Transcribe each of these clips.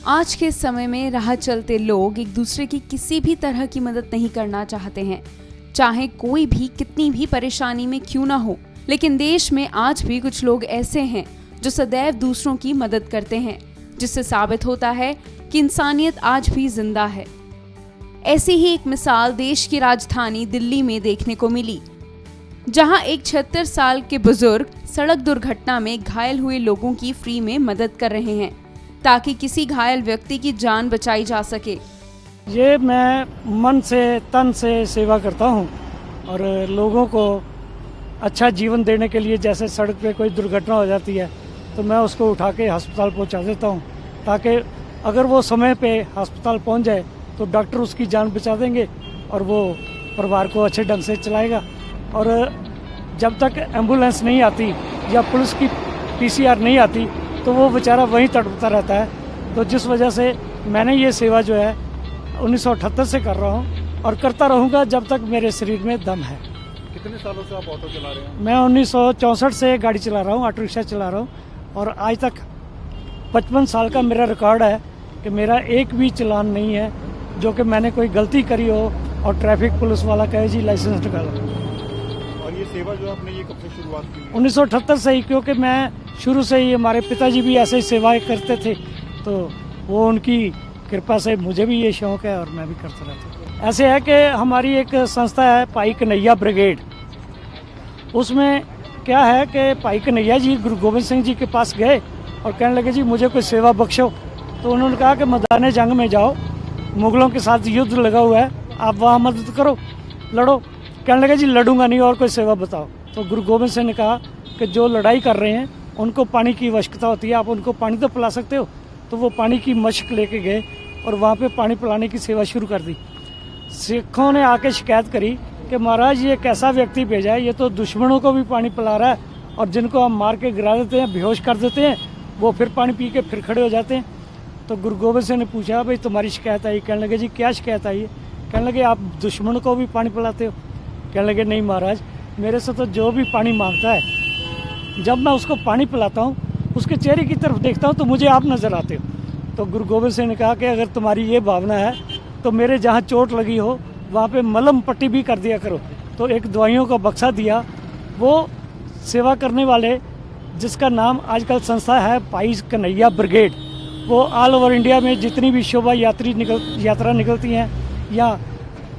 आज के समय में राह चलते लोग एक दूसरे की किसी भी तरह की मदद नहीं करना चाहते हैं, चाहे कोई भी कितनी भी परेशानी में क्यों ना हो। लेकिन देश में आज भी कुछ लोग ऐसे हैं जो सदैव दूसरों की मदद करते हैं, जिससे साबित होता है कि इंसानियत आज भी जिंदा है। ऐसी ही एक मिसाल देश की राजधानी दिल्ली में देखने को मिली, जहां एक 76 साल के बुजुर्ग सड़क दुर्घटना में घायल हुए लोगों की फ्री में मदद कर रहे हैं ताकि किसी घायल व्यक्ति की जान बचाई जा सके। ये मैं मन से तन से सेवा करता हूँ और लोगों को अच्छा जीवन देने के लिए, जैसे सड़क पे कोई दुर्घटना हो जाती है तो मैं उसको उठा के अस्पताल पहुँचा देता हूँ, ताकि अगर वो समय पे अस्पताल पहुँच जाए तो डॉक्टर उसकी जान बचा देंगे और वो परिवार को अच्छे ढंग से चलाएगा। और जब तक एम्बुलेंस नहीं आती या पुलिस की पीसीआर नहीं आती तो वो बेचारा वहीं तड़पता रहता है। तो जिस वजह से मैंने ये सेवा जो है 1978 से कर रहा हूँ और करता रहूँगा जब तक मेरे शरीर में दम है। कितने सालों से आप ऑटो चला रहे हैं? मैं 1964 से गाड़ी चला रहा हूँ, ऑटो रिक्शा चला रहा हूँ और आज तक 55 साल का मेरा रिकॉर्ड है कि मेरा एक भी चालान नहीं है जो कि मैंने कोई गलती करी हो और ट्रैफिक पुलिस वाला कहे जी लाइसेंस निकालो। और ये सेवा जो आपने ये कब से शुरुआत की? 1978 से ही, क्योंकि मैं शुरू से ही, हमारे पिताजी भी ऐसे ही सेवाएं करते थे तो वो उनकी कृपा से मुझे भी ये शौक है और मैं भी करता रहता हूँ। ऐसे है कि हमारी एक संस्था है भाई कन्हैया ब्रिगेड। उसमें क्या है कि भाई कन्हैया जी गुरु गोविंद सिंह जी के पास गए और कहने लगे जी मुझे कोई सेवा बख्शो। तो उन्होंने कहा कि मैदान जंग में जाओ, मुगलों के साथ युद्ध लगा हुआ है, आप वहाँ मदद करो, लड़ो। कहने लगे जी लड़ूंगा नहीं, और कोई सेवा बताओ। तो गुरु गोविंद सिंह ने कहा कि जो लड़ाई कर रहे हैं उनको पानी की आवश्यकता होती है, आप उनको पानी तो पिला सकते हो। तो वो पानी की मशक लेके गए और वहाँ पे पानी पिलाने की सेवा शुरू कर दी। सिखों ने आके शिकायत करी कि महाराज ये कैसा व्यक्ति भेजा है, ये तो दुश्मनों को भी पानी पिला रहा है और जिनको हम मार के गिरा देते हैं, बेहोश कर देते हैं, वो फिर पानी पी के फिर खड़े हो जाते हैं। तो गुरु गोविंद सिंह ने पूछा भाई तुम्हारी शिकायत आई? कहने लगे जी क्या शिकायत आई है? कहने लगे आप दुश्मनों को भी पानी पिलाते हो? कहने लगे नहीं महाराज, मेरे से तो जो भी पानी मांगता है जब मैं उसको पानी पिलाता हूँ उसके चेहरे की तरफ देखता हूँ तो मुझे आप नज़र आते हो। तो गुरु गोविंद सिंह ने कहा कि अगर तुम्हारी ये भावना है तो मेरे जहाँ चोट लगी हो वहाँ पे मलम पट्टी भी कर दिया करो। तो एक दवाइयों का बक्सा दिया। वो सेवा करने वाले, जिसका नाम आजकल संस्था है भाई कन्हैया ब्रिगेड, वो ऑल ओवर इंडिया में जितनी भी शोभा यात्रा निकलती हैं या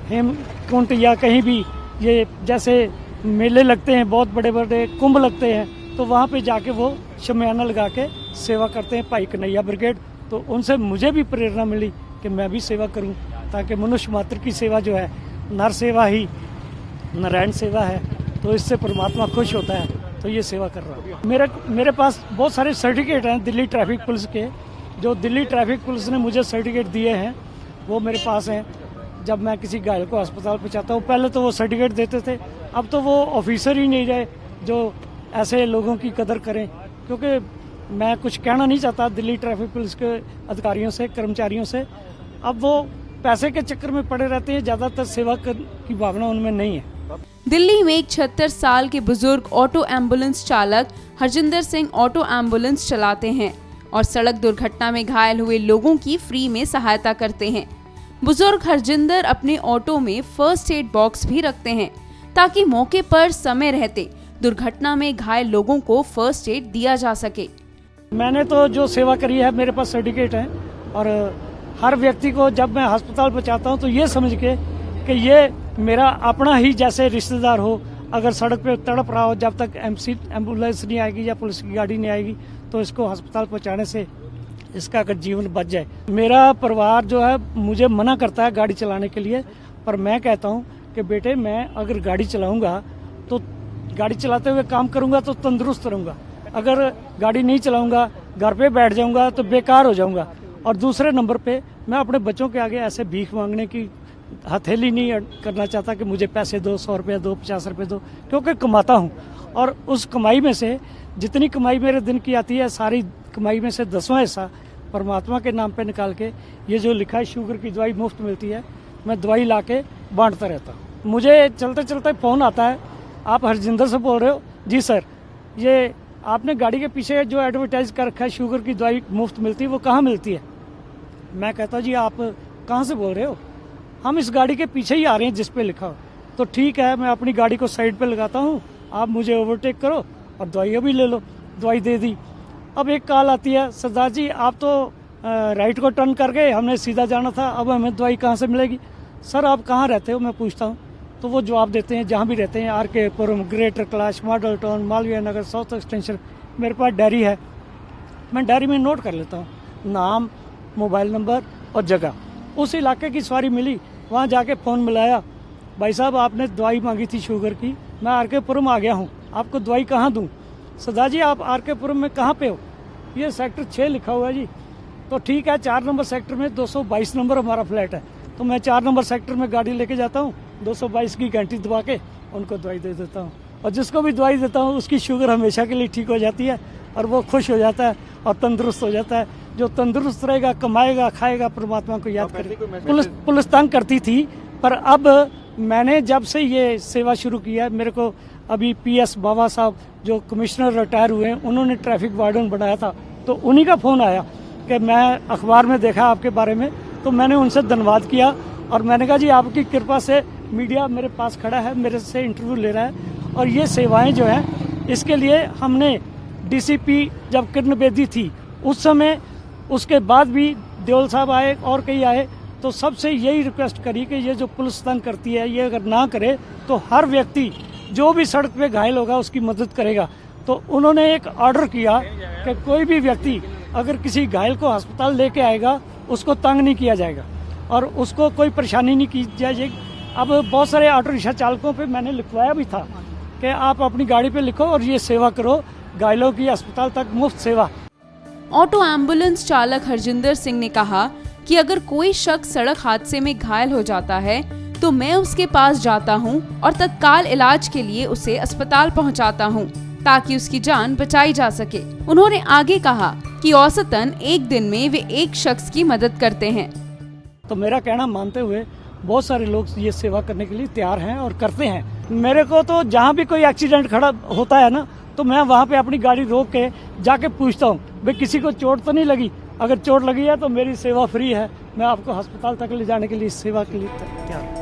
हेमकुंड या कहीं भी ये जैसे मेले लगते हैं, बहुत बड़े बड़े कुंभ लगते हैं, तो वहाँ पे जाके वो शमियाना लगा के सेवा करते हैं भाई कन्हैया ब्रिगेड। तो उनसे मुझे भी प्रेरणा मिली कि मैं भी सेवा करूं, ताकि मनुष्य मात्र की सेवा जो है, नर सेवा ही नारायण सेवा है, तो इससे परमात्मा खुश होता है। तो ये सेवा कर रहा हूँ। मेरे पास बहुत सारे सर्टिफिकेट हैं दिल्ली ट्रैफिक पुलिस के। जो दिल्ली ट्रैफिक पुलिस ने मुझे सर्टिफिकेट दिए हैं वो मेरे पास हैं। जब मैं किसी घायल को अस्पताल पहुंचाता हूँ, पहले तो वो सर्टिफिकेट देते थे, अब तो वो ऑफिसर ही नहीं रहे जो ऐसे लोगों की कदर करें। क्योंकि मैं कुछ कहना नहीं चाहता दिल्ली ट्रैफिक पुलिस के अधिकारियों से, कर्मचारियों से। अब वो पैसे के चक्कर में पड़े रहते हैं, ज़्यादातर सेवा की भावना उनमें नहीं है। दिल्ली में एक 76 साल के बुजुर्ग ऑटो एम्बुलेंस चालक हरजिंदर सिंह ऑटो एम्बुलेंस चलाते हैं और सड़क दुर्घटना में घायल हुए लोगों की फ्री में सहायता करते हैं। बुजुर्ग हरजिंदर अपने ऑटो में फर्स्ट एड बॉक्स भी रखते हैं ताकि मौके पर समय रहते दुर्घटना में घायल लोगों को फर्स्ट एड दिया जा सके। मैंने तो जो सेवा करी है, मेरे पास सर्टिफिकेट है और हर व्यक्ति को जब मैं अस्पताल पहुंचाता हूं तो ये समझ के कि ये मेरा अपना ही जैसे रिश्तेदार हो। अगर सड़क पे तड़प रहा हो, जब तक एम्बुलेंस नहीं आएगी या पुलिस की गाड़ी नहीं आएगी तो इसको अस्पताल पहुंचाने से इसका अगर जीवन बच जाए। मेरा परिवार जो है मुझे मना करता है गाड़ी चलाने के लिए, पर मैं कहता हूँ कि बेटे मैं अगर गाड़ी चलाऊँगा तो गाड़ी चलाते हुए काम करूँगा तो तंदुरुस्त रहूँगा। अगर गाड़ी नहीं चलाऊँगा, घर पे बैठ जाऊँगा तो बेकार हो जाऊँगा। और दूसरे नंबर पे मैं अपने बच्चों के आगे ऐसे भीख मांगने की हथेली नहीं करना चाहता कि मुझे पैसे दो, 100 रुपये दो, 50 रुपये दो, क्योंकि कमाता हूँ और उस कमाई में से जितनी कमाई मेरे दिन की आती है, सारी कमाई में से 10वां हिस्सा परमात्मा के नाम पे निकाल के, ये जो लिखा है शुगर की दवाई मुफ्त मिलती है, मैं दवाई ला के बांटता रहता हूँ। मुझे चलते चलते फ़ोन आता है, आप हरजिंदर से बोल रहे हो? जी सर, ये आपने गाड़ी के पीछे जो एडवर्टाइज कर रखा है शुगर की दवाई मुफ्त मिलती है, वो कहाँ मिलती है? मैं कहता जी आप कहाँ से बोल रहे हो, हम इस गाड़ी के पीछे ही आ रहे हैं जिस पे लिखा हो। तो ठीक है, मैं अपनी गाड़ी को साइड पे लगाता हूँ, आप मुझे ओवरटेक करो और दवाइयाँ भी ले लो। दवाई दे दी। अब एक कॉल आती है, सरदार जी आप तो राइट को टर्न कर गए, हमने सीधा जाना था, अब हमें दवाई कहाँ से मिलेगी। सर आप कहाँ रहते हो, मैं पूछता हूँ। तो वो जवाब देते हैं जहाँ भी रहते हैं, RK Puram, Greater Kailash, Model Town, Malviya Nagar, South Extension. मेरे पास डायरी है, मैं डायरी में नोट कर लेता हूँ नाम, मोबाइल नंबर और जगह। उस इलाके की सवारी मिली, वहाँ जाके फ़ोन मिलाया, भाई साहब आपने दवाई मांगी थी शुगर की, मैं RK पुरम आ गया हूँ, आपको दवाई कहाँ दूँ। सरदार जी आप RK पुरम में कहाँ पे हो, ये सेक्टर 6 लिखा हुआ है जी। तो ठीक है, 4 नंबर सेक्टर में 222 नंबर हमारा फ्लैट है। तो मैं 4 नंबर सेक्टर में गाड़ी लेके जाता हूँ, 222 की घंटी दबा के उनको दवाई दे देता हूँ, और जिसको भी दवाई देता हूँ उसकी शुगर हमेशा के लिए ठीक हो जाती है और वो खुश हो जाता है और तंदुरुस्त हो जाता है। जो तंदुरुस्त रहेगा, कमाएगा, खाएगा, परमात्मा को याद करेगा। पुलिस तंग करती थी, पर अब मैंने जब से ये सेवा शुरू की है, मेरे को अभी PS बाबा साहब जो कमिश्नर रिटायर हुए हैं, उन्होंने ट्रैफिक वार्डन बनाया था, तो उन्हीं का फ़ोन आया कि मैं अखबार में देखा आपके बारे में, तो मैंने उनसे धन्यवाद किया और मैंने कहा जी आपकी कृपा से मीडिया मेरे पास खड़ा है, मेरे से इंटरव्यू ले रहा है, और ये सेवाएं जो हैं इसके लिए हमने DCP जब किरण बेदी थी उस समय, उसके बाद भी देओल साहब आए और कई आए, तो सबसे यही रिक्वेस्ट करी कि ये जो पुलिस तंग करती है ये अगर ना करे तो हर व्यक्ति जो भी सड़क पे घायल होगा उसकी मदद करेगा। तो उन्होंने एक ऑर्डर किया कि कोई भी व्यक्ति अगर किसी घायल को अस्पताल लेके आएगा उसको तंग नहीं किया जाएगा और उसको कोई परेशानी नहीं की जाएगी। अब बहुत सारे ऑटो रिक्शा चालकों पे मैंने लिखवाया भी था कि आप अपनी गाड़ी पे लिखो और ये सेवा करो, घायलों की अस्पताल तक मुफ्त सेवा। ऑटो एम्बुलेंस चालक हरजिंदर सिंह ने कहा कि अगर कोई शख्स सड़क हादसे में घायल हो जाता है तो मैं उसके पास जाता हूं और तत्काल इलाज के लिए उसे अस्पताल पहुंचाता हूं ताकि उसकी जान बचाई जा सके। उन्होंने आगे कहा कि औसतन एक दिन में वे एक शख्स की मदद करते हैं। तो मेरा कहना मानते हुए बहुत सारे लोग ये सेवा करने के लिए तैयार हैं और करते हैं। मेरे को तो जहाँ भी कोई एक्सीडेंट खड़ा होता है ना, तो मैं वहाँ पे अपनी गाड़ी रोक के जाके पूछता हूँ भाई किसी को चोट तो नहीं लगी, अगर चोट लगी है तो मेरी सेवा फ्री है, मैं आपको अस्पताल तक ले जाने के लिए सेवा के लिए तैयार हूँ।